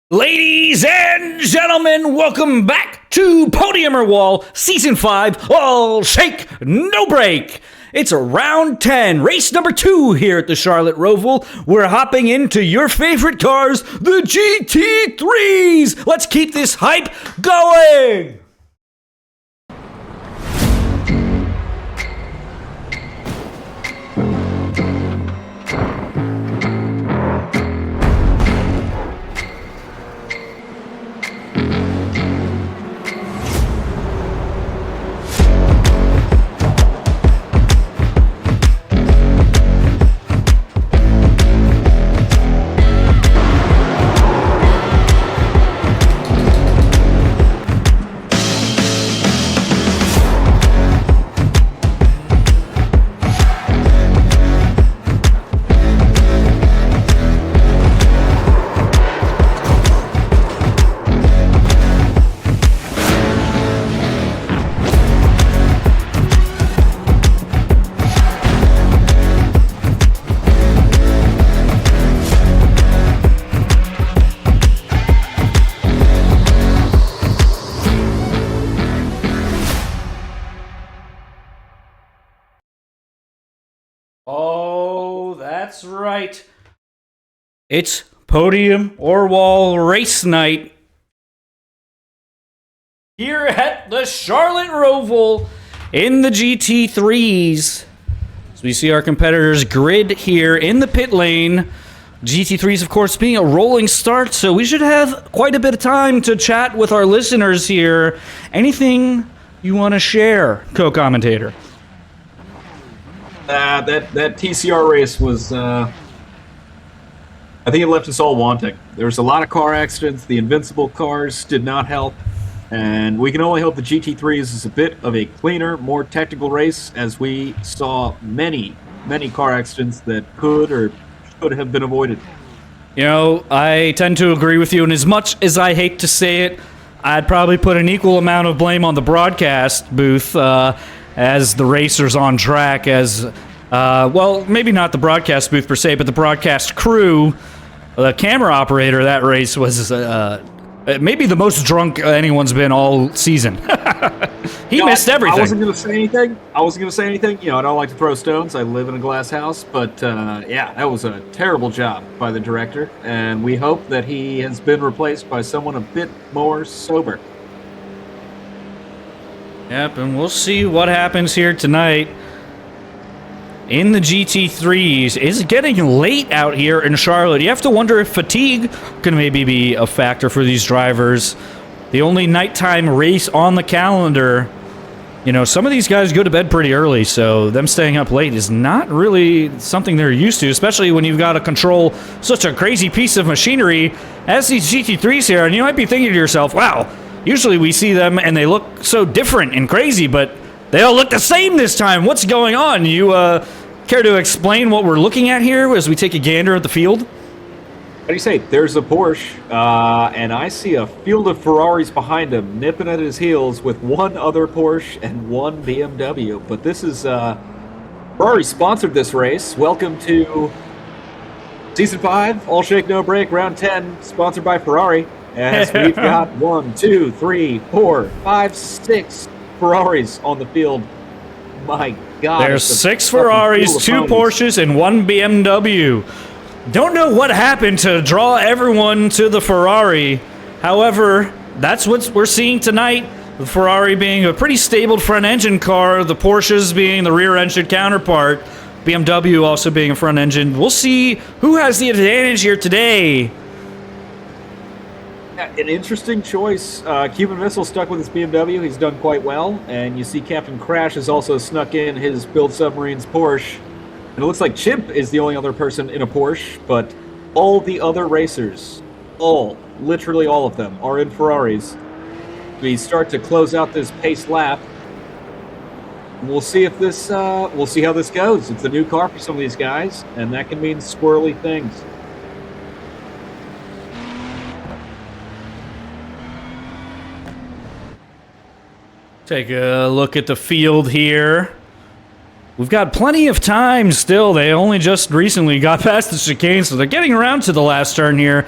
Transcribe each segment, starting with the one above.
Ladies and gentlemen, welcome back to Podium or Wall, Season 5, All Shake, No Break. It's round 10, race number 2 here at the Charlotte Roval. We're hopping into your favorite cars, the GT3s. Let's keep this hype going. Oh, that's right. It's Podium or Wall race night here at the Charlotte Roval in the GT3s. So we see our competitors grid here in the pit lane. GT3s, of course, being a rolling start, so we should have quite a bit of time to chat with our listeners here. Anything you want to share, co-commentator? That TCR race was, I think it left us all wanting. There was a lot of car accidents. The invincible cars did not help. And we can only hope the GT3s is a bit of a cleaner, more technical race, as we saw many car accidents that could or should have been avoided. You know, I tend to agree with you, and as much as I hate to say it, I'd probably put an equal amount of blame on the broadcast booth, as the racers on track, as, well, maybe not the broadcast booth per se, but the broadcast crew, the camera operator of that race was maybe the most drunk anyone's been all season. He missed everything. I wasn't going to say anything. You know, I don't like to throw stones. I live in a glass house. But, yeah, that was a terrible job by the director. And we hope that he has been replaced by someone a bit more sober. Yep, and we'll see what happens here tonight in the GT3s. It's getting late out here in Charlotte. You have to wonder if fatigue can maybe be a factor for these drivers. The only nighttime race on the calendar. You know, some of these guys go to bed pretty early, so them staying up late is not really something they're used to, especially when you've got to control such a crazy piece of machinery as these GT3s here. And you might be thinking to yourself, wow, usually we see them and they look so different and crazy, but they all look the same this time. What's going on? You care to explain what we're looking at here as we take a gander at the field? How do you say? There's a Porsche, and I see a field of Ferraris behind him, nipping at his heels with one other Porsche and one BMW. But this is, Ferrari sponsored this race. Welcome to Season 5, All Shake, No Break, Round 10, sponsored by Ferrari. As we've got 1, 2, 3, 4, 5, 6 Ferraris on the field. My God. There's 6 Ferraris, 2 Porsches, and 1 BMW. Don't know what happened to draw everyone to the Ferrari. However, that's what we're seeing tonight. The Ferrari being a pretty stable front-engine car, the Porsches being the rear-engine counterpart, BMW also being a front-engine. We'll see who has the advantage here today. An interesting choice. Cuban Missile stuck with his BMW. He's done quite well. And you see Captain Crash has also snuck in his Build Submarines Porsche. And it looks like Chimp is the only other person in a Porsche, but all the other racers, literally all of them, are in Ferraris. We start to close out this pace lap. We'll see if this, we'll see how this goes. It's a new car for some of these guys, and that can mean squirrely things. Take a look at the field here. We've got plenty of time still. They only just recently got past the chicane, so they're getting around to the last turn here.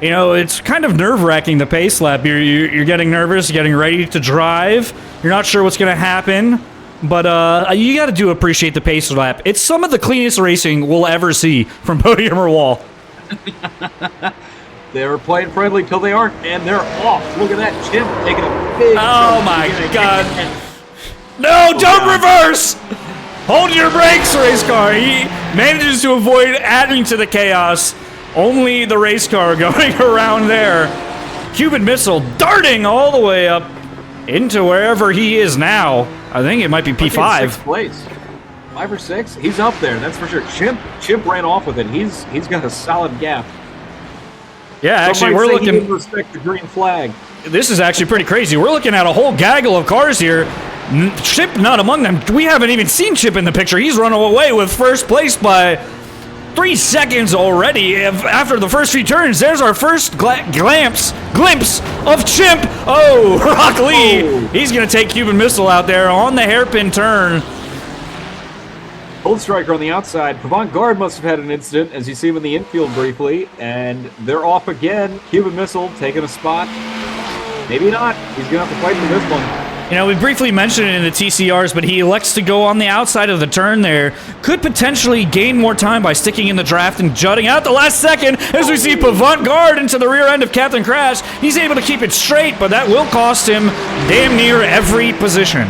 You know, it's kind of nerve-wracking, the pace lap. You're getting nervous, getting ready to drive. You're not sure what's going to happen. But you got to appreciate the pace lap. It's some of the cleanest racing we'll ever see from Podium Roval. They were playing friendly till they aren't, and they're off. Look at that, Chip taking a big Oh my God. No, don't reverse! Hold your brakes, race car. He manages to avoid adding to the chaos. Only the race car going around there. Cuban Missile darting all the way up into wherever he is now. I think it might be P5. Sixth place. 5 or 6? He's up there, that's for sure. Chip ran off with it. He's got a solid gap. Yeah, actually, we're looking. He didn't respect the green flag. This is actually pretty crazy. We're looking at a whole gaggle of cars here. Chip not among them. We haven't even seen Chip in the picture. He's run away with first place by 3 seconds already. After the first few turns, there's our first glimpse of Chip. Oh, Rock Lee. Oh. He's going to take Cuban Missile out there on the hairpin turn. Gold Striker on the outside. Pavant Guard must have had an incident, as you see him in the infield briefly, and they're off again. Cuban Missile taking a spot. Maybe not. He's going to have to fight for this one. You know, we briefly mentioned it in the TCRs, but he elects to go on the outside of the turn there. Could potentially gain more time by sticking in the draft and jutting out the last second as we see Pavant Guard into the rear end of Captain Crash. He's able to keep it straight, but that will cost him damn near every position.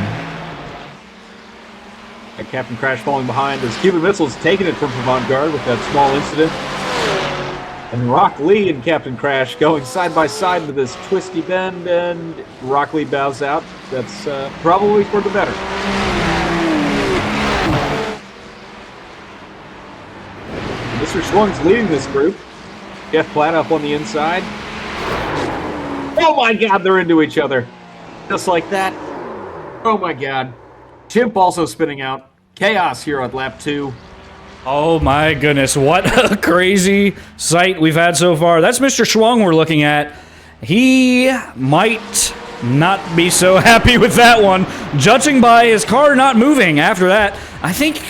And Captain Crash falling behind as Cuban Missile's taking it from Pavant Guard with that small incident. And Rock Lee and Captain Crash going side by side with this twisty bend, and Rock Lee bows out. That's probably for the better. Mr. Schwung's leading this group. Jeff Platt up on the inside. Oh my God, they're into each other. Just like that. Oh my God. Chimp also spinning out. Chaos here on lap 2. Oh my goodness, what a crazy sight we've had so far. That's Mr. Schwung we're looking at. He might not be so happy with that one. Judging by his car not moving after that, I think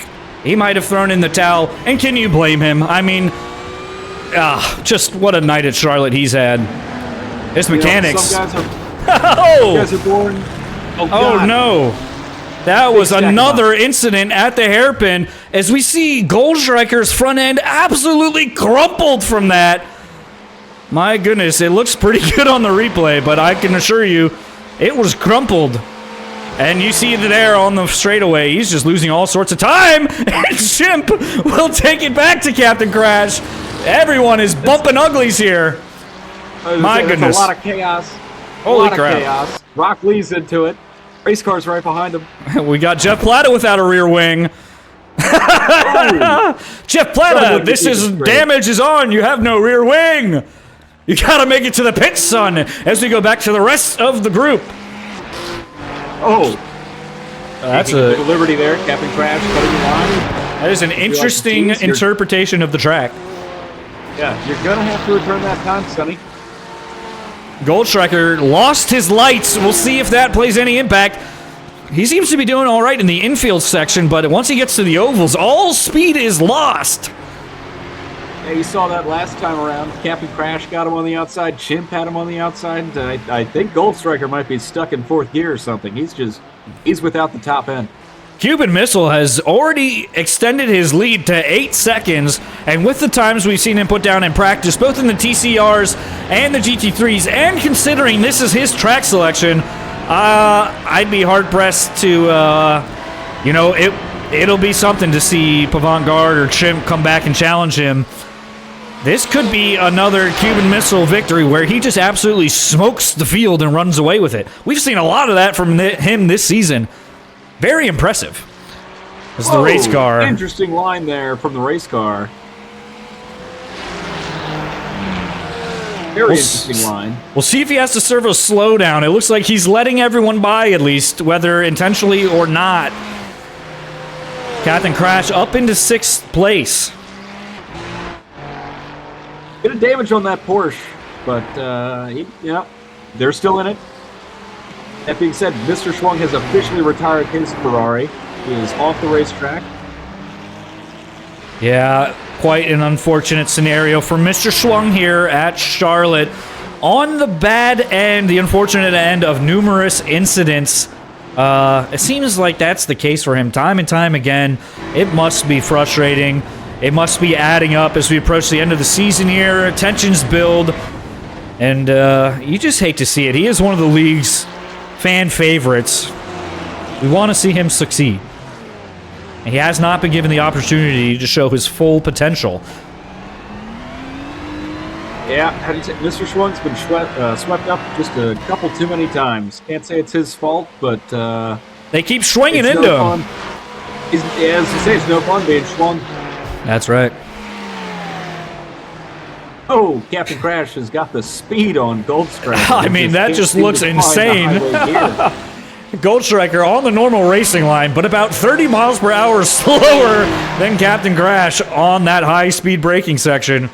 he might have thrown in the towel. And can you blame him? I mean, just what a night at Charlotte he's had. His mechanics. Some oh! guys are born. Oh no. That was another incident at the hairpin as we see Gold Striker's front end absolutely crumpled from that. My goodness, it looks pretty good on the replay, but I can assure you it was crumpled. And you see there on the straightaway, he's just losing all sorts of time. And Chimp will take it back to Captain Crash. Everyone is bumping uglies here. My goodness. A lot of chaos. Holy crap. Chaos. Rock Lee's into it. Race car's right behind him. We got Jeff Plata without a rear wing. Oh. Jeff Plata, this is damage is on. You have no rear wing. You gotta make it to the pit, son, as we go back to the rest of the group. Oh. That's a liberty there. Captain Crash cutting the line. That is an interesting interpretation of the track. Yeah, you're gonna have to return that time, Sonny. Gold Striker lost his lights. We'll see if that plays any impact. He seems to be doing all right in the infield section, but once he gets to the ovals, all speed is lost. Yeah, you saw that last time around. Captain Crash got him on the outside. Chimp had him on the outside. I think Gold Striker might be stuck in 4th gear or something. He's without the top end. Cuban Missile has already extended his lead to 8 seconds, and with the times we've seen him put down in practice, both in the TCRs and the GT3s, and considering this is his track selection, I'd be hard-pressed to, it'll be something to see Pavant Guard or Chimp come back and challenge him. This could be another Cuban Missile victory where he just absolutely smokes the field and runs away with it. We've seen a lot of that from him this season. Very impressive. This is the race car. Interesting line there from the race car. Very interesting line. We'll see if he has to serve a slowdown. It looks like he's letting everyone by at least, whether intentionally or not. Captain Crash up into 6th place. Bit of damage on that Porsche, but they're still in it. That being said, Mr. Schwung has officially retired his Ferrari. He is off the racetrack. Yeah, quite an unfortunate scenario for Mr. Schwung here at Charlotte. On the bad end, the unfortunate end of numerous incidents. It seems like that's the case for him time and time again. It must be frustrating. It must be adding up as we approach the end of the season here. Tensions build. And you just hate to see it. He is one of the league's fan favorites. We want to see him succeed. And he has not been given the opportunity to show his full potential. Yeah, how do you say? Mr. Schwung's been swept up just a couple too many times. Can't say it's his fault, but they keep swinging into him. As you say, it's no fun being Schwung. That's right. Oh, Captain Crash has got the speed on Goldstriker. I mean, that just looks insane. Goldstriker on the normal racing line, but about 30 miles per hour slower than Captain Crash on that high-speed braking section.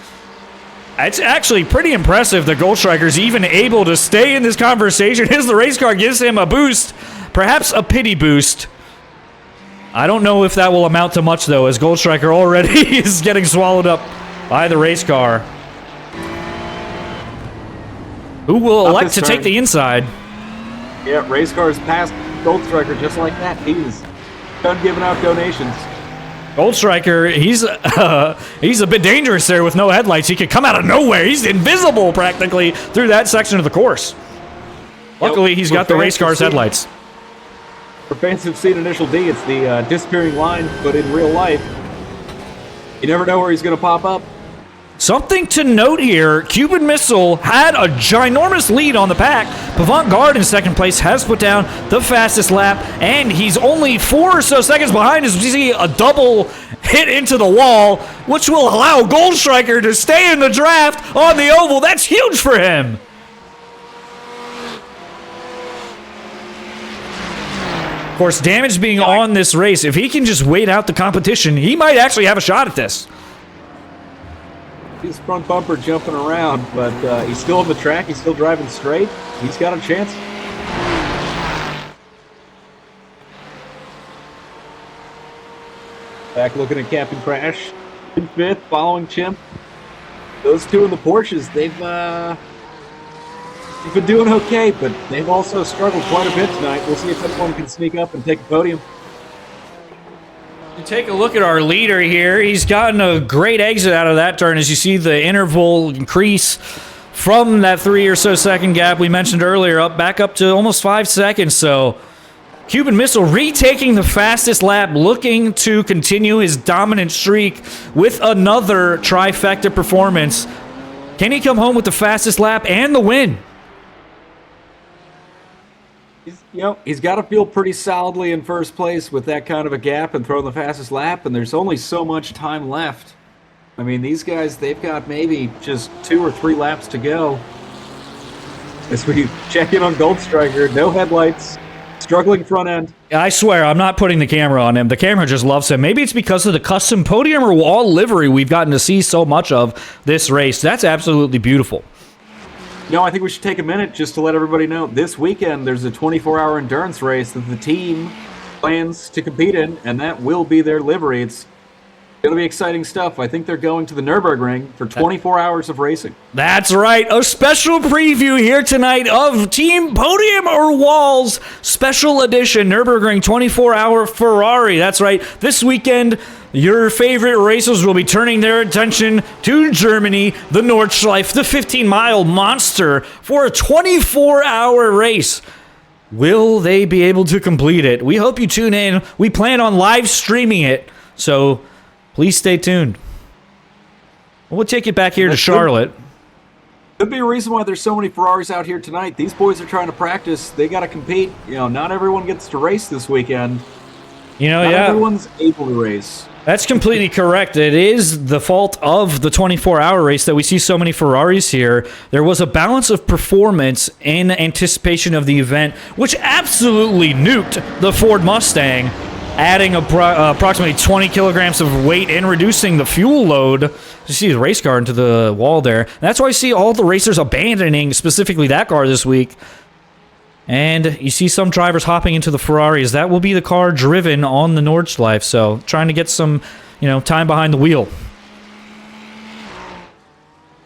It's actually pretty impressive that Goldstriker's even able to stay in this conversation as the race car gives him a boost, perhaps a pity boost. I don't know if that will amount to much, though, as Goldstriker already is getting swallowed up by the race car. Who will elect to take the inside? Yeah, race cars passed Goldstriker just like that. He's done giving out donations. Goldstriker, he's a bit dangerous there with no headlights. He could come out of nowhere. He's invisible practically through that section of the course. Luckily, he's got the race car's headlights. For fans who've seen Initial D, it's the disappearing line, but in real life, you never know where he's going to pop up. Something to note here, Cuban Missile had a ginormous lead on the pack. Pavant Guard in second place has put down the fastest lap, and he's only 4 or so seconds behind as we see a double hit into the wall, which will allow Goldstriker to stay in the draft on the oval. That's huge for him. Of course, damage being on this race, if he can just wait out the competition, he might actually have a shot at this. His front bumper jumping around, but he's still on the track. He's still driving straight. He's got a chance. Back looking at Captain Crash in 5th, following Chimp. Those two in the Porsches, they've been doing okay, but they've also struggled quite a bit tonight. We'll see if anyone can sneak up and take a podium. You take a look at our leader here. He's gotten a great exit out of that turn as you see the interval increase from that 3 or so second gap we mentioned earlier back up to almost 5 seconds. So Cuban Missile retaking the fastest lap, looking to continue his dominant streak with another trifecta performance. Can he come home with the fastest lap and the win? He's got to feel pretty solidly in first place with that kind of a gap and throwing the fastest lap, and there's only so much time left. I mean, these guys, they've got maybe just 2 or 3 laps to go. As we check in on Goldstriker, no headlights, struggling front end. I swear, I'm not putting the camera on him. The camera just loves him. Maybe it's because of the custom podium or wall livery we've gotten to see so much of this race. That's absolutely beautiful. No, I think we should take a minute just to let everybody know. This weekend, there's a 24-hour endurance race that the team plans to compete in, and that will be their livery. It's going to be exciting stuff. I think they're going to the Nürburgring for 24 hours of racing. That's right. A special preview here tonight of Team Podium or Walls Special Edition Nürburgring 24-hour Ferrari. That's right. This weekend, your favorite racers will be turning their attention to Germany, the Nordschleife, the 15-mile monster, for a 24-hour race. Will they be able to complete it? We hope you tune in. We plan on live streaming it, so please stay tuned. We'll take it back here to Charlotte. Could be a reason why there's so many Ferraris out here tonight. These boys are trying to practice. They got to compete. Not everyone gets to race this weekend. Not everyone's able to race. That's completely correct. It is the fault of the 24-hour race that we see so many Ferraris here. There was a balance of performance in anticipation of the event, which absolutely nuked the Ford Mustang, adding approximately 20 kilograms of weight and reducing the fuel load. You see the race car into the wall there. And that's why you see all the racers abandoning specifically that car this week. And you see some drivers hopping into the Ferraris. That will be the car driven on the Nordschleife, so trying to get some, time behind the wheel.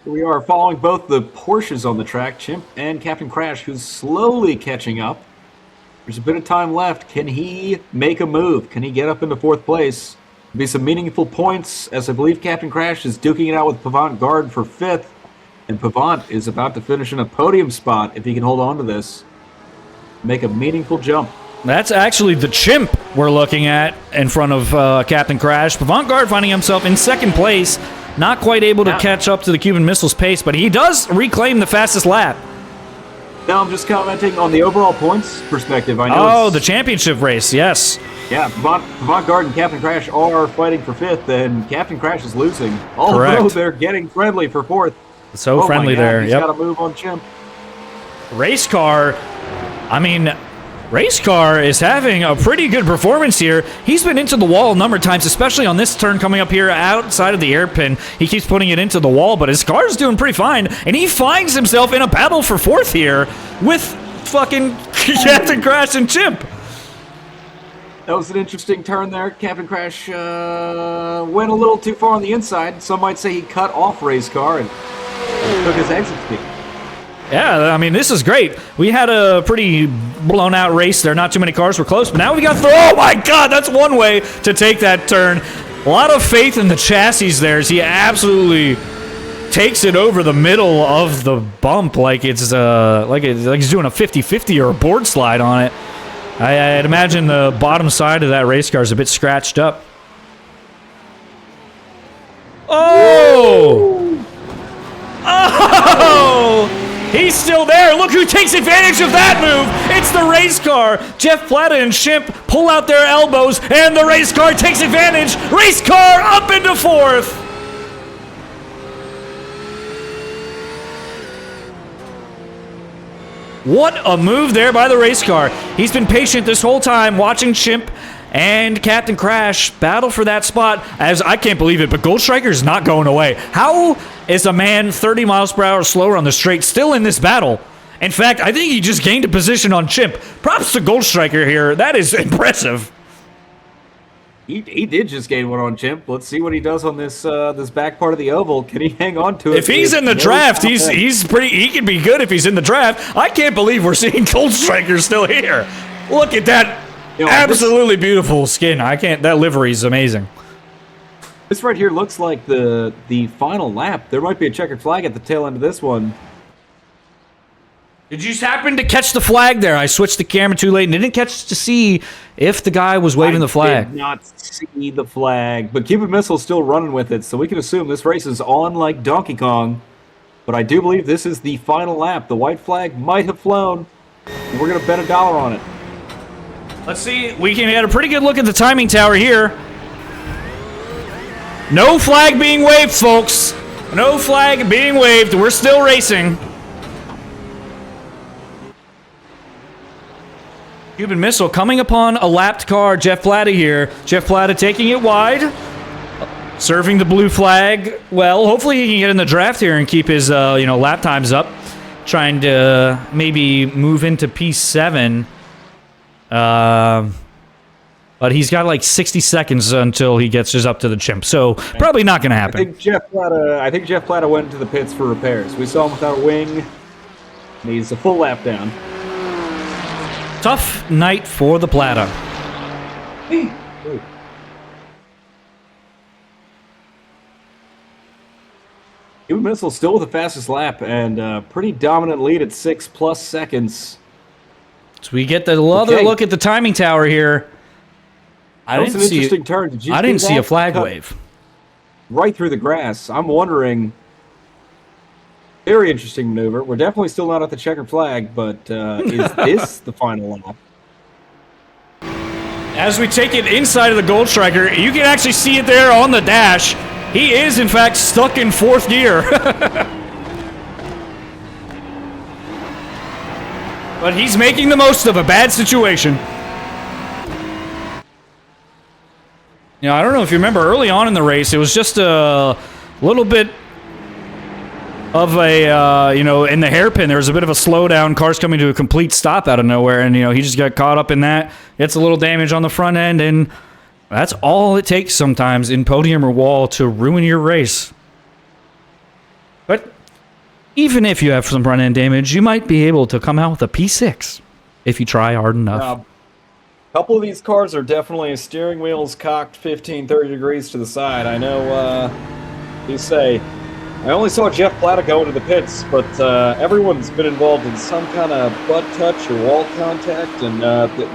We are following both the Porsches on the track, Chimp and Captain Crash, who's slowly catching up. There's a bit of time left. Can he make a move? Can he get up into 4th place? There'll be some meaningful points, as I believe Captain Crash is duking it out with Pavant Guard for 5th. And Pavant is about to finish in a podium spot if he can hold on to this. Make a meaningful jump. That's actually the Chimp we're looking at in front of Captain Crash. Pavant Guard finding himself in 2nd place. Not quite able to catch up to the Cuban Missile's pace, but he does reclaim the fastest lap. Now I'm just commenting on the overall points perspective. I know. Oh, the championship race, yes. Yeah, Pavant Guard and Captain Crash are fighting for 5th, and Captain Crash is losing. Although Correct. they're getting friendly for 4th. So friendly there. He's Yep. got to move on Chimp. Race car is having a pretty good performance here. He's been into the wall a number of times, especially on this turn coming up here outside of the airpin. He keeps putting it into the wall, but his car is doing pretty fine, and he finds himself in a battle for 4th here with fucking Captain Crash and Chimp. That was an interesting turn there. Captain Crash went a little too far on the inside. Some might say he cut off Ray's car and took his exit speed. Yeah, I mean, this is great. We had a pretty blown-out race there. Not too many cars were close, but now we got oh my God, that's one way to take that turn. A lot of faith in the chassis there as he absolutely takes it over the middle of the bump like it's like he's doing a 50-50 or a board slide on it. I'd imagine the bottom side of that race car is a bit scratched up. Oh! Oh! He's still there. Look who takes advantage of that move. It's the race car. Jeff Plata and Chimp pull out their elbows, and the race car takes advantage. Race car up into 4th. What a move there by the race car. He's been patient this whole time, watching Chimp and Captain Crash battle for that spot. As I can't believe it, but Goldstriker's not going away. How is a man 30 miles per hour slower on the straight still in this battle? In fact, I think he just gained a position on Chimp. Props to Goldstriker here. That is impressive. He did just gain one on Chimp. Let's see what he does on this this back part of the oval. Can he hang on to it? If he's in the draft, he's pretty. He can be good if he's in the draft. I can't believe we're seeing Goldstriker still here. Look at that. Absolutely beautiful skin. That livery is amazing. This right here looks like the final lap. There might be a checkered flag at the tail end of this one. Did you happen to catch the flag there? I switched the camera too late and didn't catch to see if the guy was waving the flag. I did not see the flag, but Cuban Missile's still running with it, so we can assume this race is on like Donkey Kong. But I do believe this is the final lap. The white flag might have flown, and we're going to bet $1 on it. Let's see. We can get a pretty good look at the timing tower here. No flag being waved, folks. No flag being waved. We're still racing. Cuban Missile coming upon a lapped car. Jeff Plata here. Jeff Plata taking it wide. Serving the blue flag. Well, hopefully he can get in the draft here and keep his lap times up. Trying to maybe move into P7. But he's got like 60 seconds until he gets just up to the Chimp. So probably not going to happen. I think Jeff Plata went into the pits for repairs. We saw him without a wing. And he's a full lap down. Tough night for the Plata. Cuban Missile still with the fastest lap and pretty dominant lead at 6+ seconds. So we get the other look at the timing tower here. That was an interesting turn. Did you I didn't see a flag cut wave. Right through the grass. I'm wondering. Very interesting maneuver. We're definitely still not at the checkered flag, but is this the final lap? As we take it inside of the Gold Striker, you can actually see it there on the dash. He is, in fact, stuck in 4th gear. But he's making the most of a bad situation. I don't know if you remember early on in the race, it was just a little bit of a, in the hairpin. There was a bit of a slowdown. Cars coming to a complete stop out of nowhere, and, he just got caught up in that. Gets a little damage on the front end, and that's all it takes sometimes in Podium or Wall to ruin your race. But even if you have some front end damage, you might be able to come out with a P6 if you try hard enough. A couple of these cars are definitely steering wheels cocked 15, 30 degrees to the side. I know, you say, I only saw Jeff Plata go into the pits, but everyone's been involved in some kind of butt touch or wall contact, and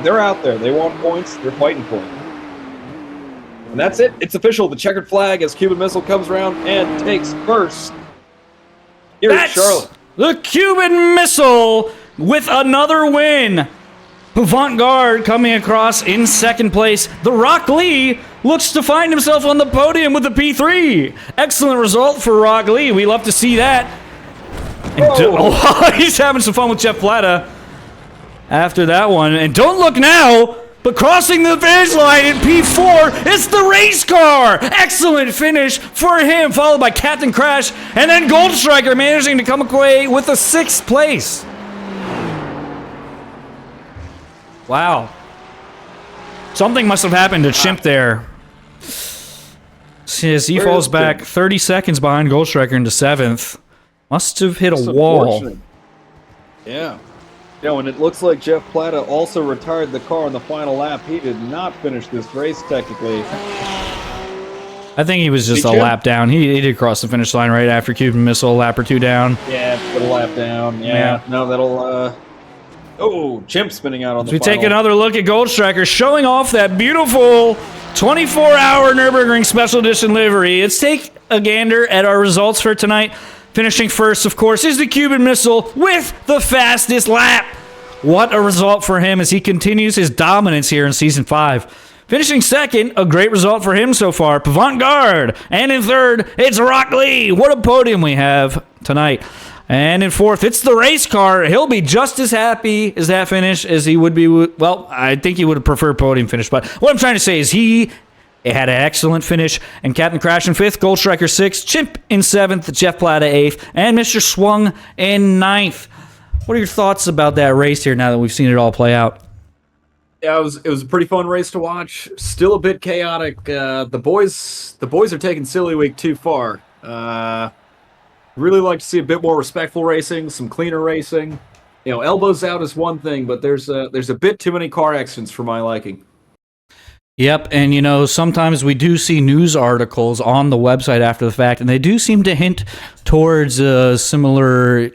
they're out there. They want points. They're fighting for it. And that's it. It's official. The checkered flag as Cuban Missile comes around and takes first. Here's Charlotte. The Cuban Missile with another win. Avant-Garde coming across in second place. The Rock Lee looks to find himself on the podium with the P3. Excellent result for Rock Lee. We love to see that. And he's having some fun with Jeff Plata after that one. And don't look now, but crossing the finish line in P4, it's the race car. Excellent finish for him, followed by Captain Crash, and then Goldstriker managing to come away with a sixth place. Wow. Something must have happened to Chimp there. As he falls back 30 seconds behind Goldstriker into 7th. Must have hit a wall. Yeah. And it looks like Jeff Plata also retired the car on the final lap. He did not finish this race technically. I think he was just a lap down. He did cross the finish line right after Cuban Missile, a lap or two down. Yeah, a lap down. Yeah. No, that'll... Oh, Chimp spinning out on the final. We take another look at Goldstriker showing off that beautiful 24-hour Nürburgring Special Edition livery. Let's take a gander at our results for tonight. Finishing first, of course, is the Cuban Missile with the fastest lap. What a result for him as he continues his dominance here in Season 5. Finishing second, a great result for him so far, Avant-Garde. And in third, it's Rock Lee. What a podium we have tonight. And in fourth, it's the race car. He'll be just as happy as that finish as he would be. Well, I think he would have preferred podium finish. But what I'm trying to say is he had an excellent finish. And Captain Crash in 5th, Goldstriker 6th, Chimp in 7th, Jeff Plata 8th, and Mr. Swung in 9th. What are your thoughts about that race here now that we've seen it all play out? Yeah, it was a pretty fun race to watch. Still a bit chaotic. The boys are taking Silly Week too far. Really like to see a bit more respectful racing, some cleaner racing. Elbows out is one thing, but there's a bit too many car accidents for my liking. Yep, and sometimes we do see news articles on the website after the fact, and they do seem to hint towards a similar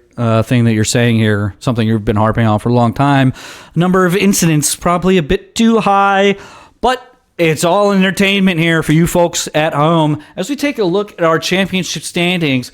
thing that you're saying here, something you've been harping on for a long time. Number of incidents probably a bit too high, but it's all entertainment here for you folks at home. As we take a look at our championship standings,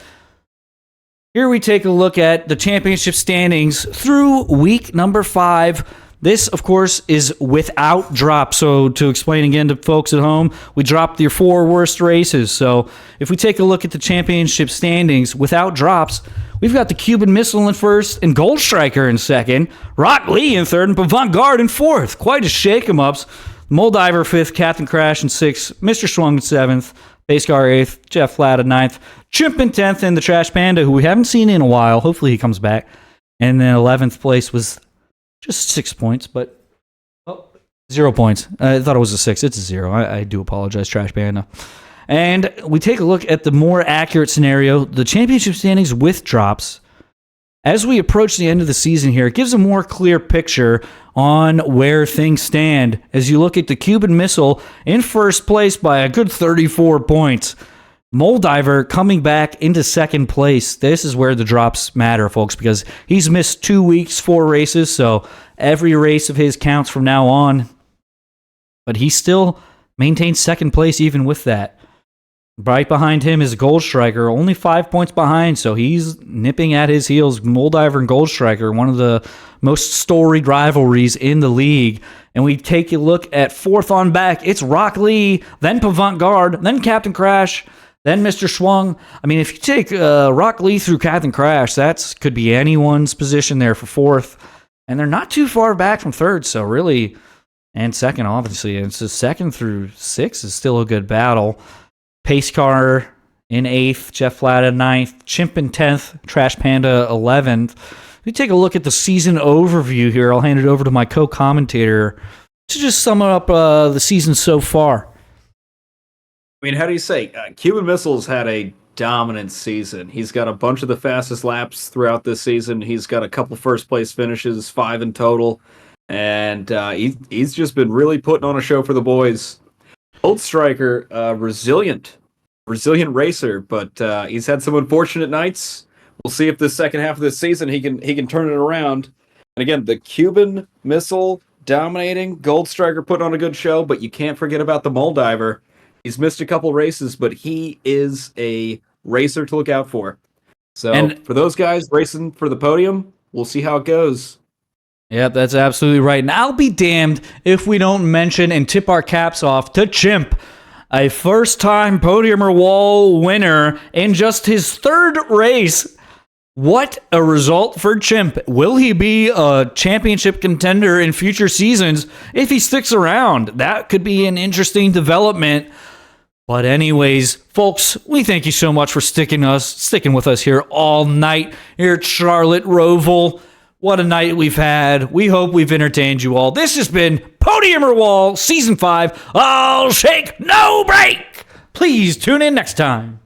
here we take a look at the championship standings through week number 5. This, of course, is without drops. So to explain again to folks at home, we dropped your 4 worst races. So if we take a look at the championship standings without drops, we've got the Cuban Missile in 1st and Goldstriker in 2nd, Rock Lee in 3rd, and Avant-Garde in 4th. Quite a shake-em-ups. Moldiver 5th, Captain Crash in 6th, Mr. Swung in 7th, Base Car 8th, Jeff Plata 9th, Chimp in 10th, and the Trash Panda, who we haven't seen in a while. Hopefully he comes back. And then 11th place was just 6 points, but 0 points. I thought it was a 6. It's a 0. I do apologize, Trash Panda. And we take a look at the more accurate scenario, the championship standings with drops. As we approach the end of the season here, it gives a more clear picture on where things stand. As you look at the Cuban Missile in 1st place by a good 34 points. Moldiver coming back into 2nd place. This is where the drops matter, folks, because he's missed 2 weeks, 4 races, so every race of his counts from now on. But he still maintains 2nd place even with that. Right behind him is Goldstriker, only 5 points behind, so he's nipping at his heels. Moldiver and Goldstriker, one of the most storied rivalries in the league. And we take a look at 4th on back. It's Rock Lee, then Avant-Garde, then Captain Crash, then Mr. Swung. I mean, if you take Rock Lee through Captain Crash, that could be anyone's position there for 4th. And they're not too far back from 3rd, so really, and 2nd, obviously. And so 2nd through 6th is still a good battle. Pace car in 8th, Jeff Flatta 9th, Chimp in 10th, Trash Panda 11th. We take a look at the season overview here. I'll hand it over to my co-commentator to just sum up the season so far. I mean, how do you say? Cuban Missiles had a dominant season. He's got a bunch of the fastest laps throughout this season. He's got a couple first-place finishes, 5 in total. And he's just been really putting on a show for the boys. Gold Striker, resilient racer, but he's had some unfortunate nights. We'll see if this second half of this season he can turn it around. And again, the Cuban Missile dominating, Gold Striker putting on a good show, but you can't forget about the Moldiver. He's missed a couple races, but he is a racer to look out for. So for those guys racing for the podium, we'll see how it goes. Yep, that's absolutely right. And I'll be damned if we don't mention and tip our caps off to Chimp, a first-time Podium Roval winner in just his 3rd race. What a result for Chimp. Will he be a championship contender in future seasons if he sticks around? That could be an interesting development. But anyways, folks, we thank you so much for sticking with us here all night here at Charlotte Roval. What a night we've had. We hope we've entertained you all. This has been Podium Roval Season 5. All shake, no break. Please tune in next time.